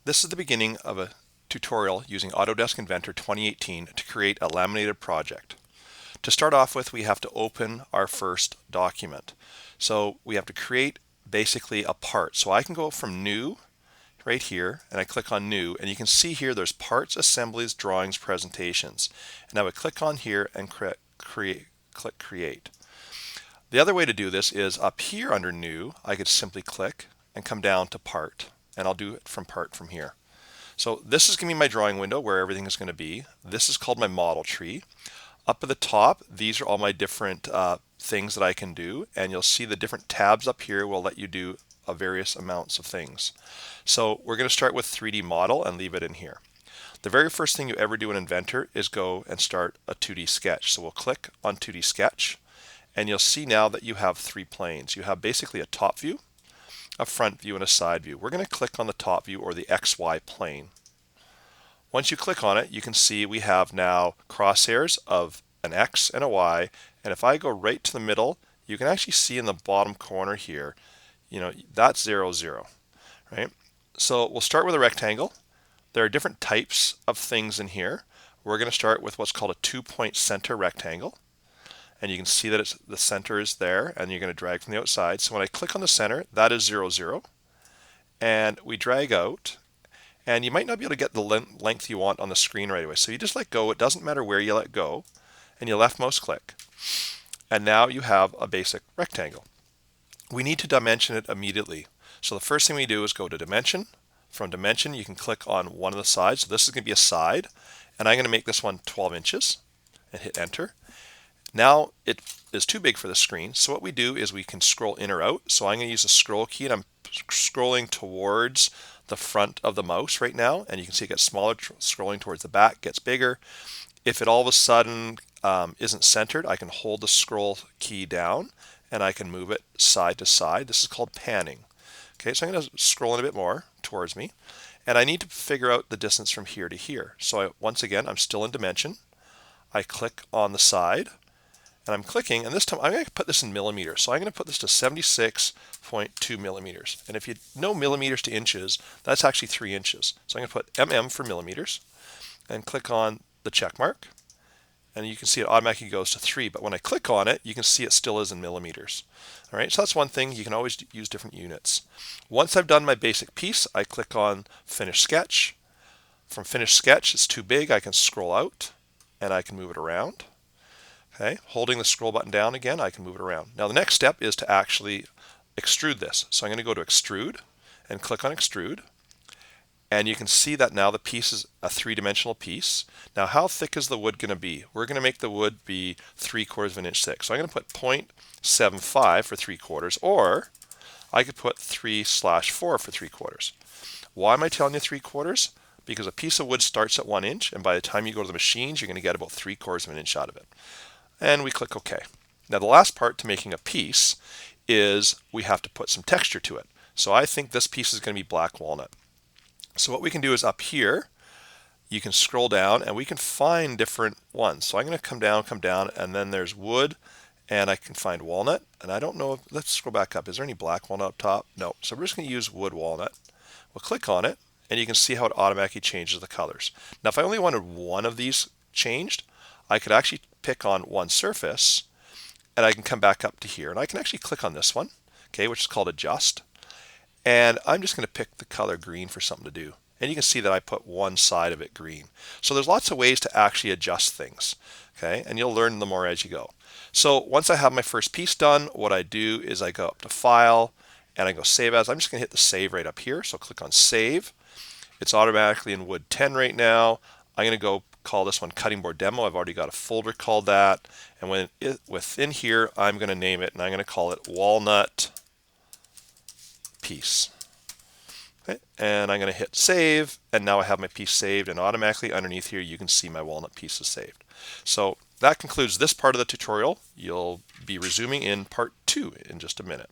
This is the beginning of a tutorial using Autodesk Inventor 2018 to create a laminated project. To start off with, we have to open our first document. So we have to create basically a part. So I can go from New right here and I click on New, and you can see here there's Parts, Assemblies, Drawings, Presentations. And I would click on here and click Create. The other way to do this is up here under New, I could simply click and come down to Part, and I'll do it from Part from here. So this is going to be my drawing window where everything is going to be. This is called my model tree. Up at the top, these are all my different things that I can do, and you'll see the different tabs up here will let you do various amounts of things. So we're going to start with 3D model and leave it in here. The very first thing you ever do in Inventor is go and start a 2D sketch. So we'll click on 2D sketch, and you'll see now that you have 3 planes. You have basically a top view, a front view, and a side view. We're going to click on the top view, or the XY plane. Once you click on it, you can see we have now crosshairs of an X and a Y, and if I go right to the middle, you can actually see in the bottom corner here, that's 0, 0, right? So we'll start with a rectangle. There are different types of things in here. We're going to start with what's called a 2-point center rectangle. And you can see that the center is there, and you're going to drag from the outside. So when I click on the center, that is 0, 0. And we drag out, and you might not be able to get the length you want on the screen right away. So you just let go. It doesn't matter where you let go, and you left mouse click. And now you have a basic rectangle. We need to dimension it immediately. So the first thing we do is go to Dimension. From Dimension, you can click on one of the sides. So this is going to be a side, and I'm going to make this one 12 inches and hit Enter. Now it is too big for the screen, so what we do is we can scroll in or out. So I'm going to use the scroll key, and I'm scrolling towards the front of the mouse right now, and you can see it gets smaller. Scrolling towards the back gets bigger. If it all of a sudden isn't centered, I can hold the scroll key down and I can move it side to side. This is called panning. Okay, so I'm going to scroll in a bit more towards me, and I need to figure out the distance from here to here. So once again, I'm still in Dimension. I click on the side, and I'm clicking, and this time I'm going to put this in millimeters. So I'm going to put this to 76.2 millimeters. And if you know millimeters to inches, that's actually 3 inches. So I'm going to put mm for millimeters and click on the check mark. And you can see it automatically goes to 3. But when I click on it, you can see it still is in millimeters. All right, so that's one thing. You can always use different units. Once I've done my basic piece, I click on Finish Sketch. From Finish Sketch, it's too big. I can scroll out, and I can move it around. Okay, holding the scroll button down again, I can move it around. Now the next step is to actually extrude this. So I'm going to go to Extrude and click on Extrude. And you can see that now the piece is a 3-dimensional piece. Now how thick is the wood going to be? We're going to make the wood be 3/4 of an inch thick. So I'm going to put 0.75 for 3/4, or I could put 3/4 for 3/4. Why am I telling you 3/4? Because a piece of wood starts at 1 inch, and by the time you go to the machines, you're going to get about 3/4 of an inch out of it. And we click OK. Now the last part to making a piece is we have to put some texture to it. So I think this piece is going to be black walnut. So what we can do is up here, you can scroll down and we can find different ones. So I'm going to come down, and then there's wood, and I can find walnut. And I don't know, let's scroll back up. Is there any black walnut up top? No. So we're just going to use wood walnut. We'll click on it, and you can see how it automatically changes the colors. Now if I only wanted one of these changed, I could actually pick on one surface, and I can come back up to here, and I can actually click on this one, okay, which is called Adjust. And I'm just going to pick the color green for something to do. And you can see that I put one side of it green. So there's lots of ways to actually adjust things, okay? And you'll learn them more as you go. So once I have my first piece done, what I do is I go up to File, and I go Save As. I'm just going to hit the Save right up here. So click on Save. It's automatically in Wood 10 right now. I'm going to go call this one Cutting Board Demo. I've already got a folder called that. And within here, I'm going to name it, and I'm going to call it Walnut Piece. Okay, and I'm going to hit Save, and now I have my piece saved, and automatically underneath here you can see my walnut piece is saved. So that concludes this part of the tutorial. You'll be resuming in part 2 in just a minute.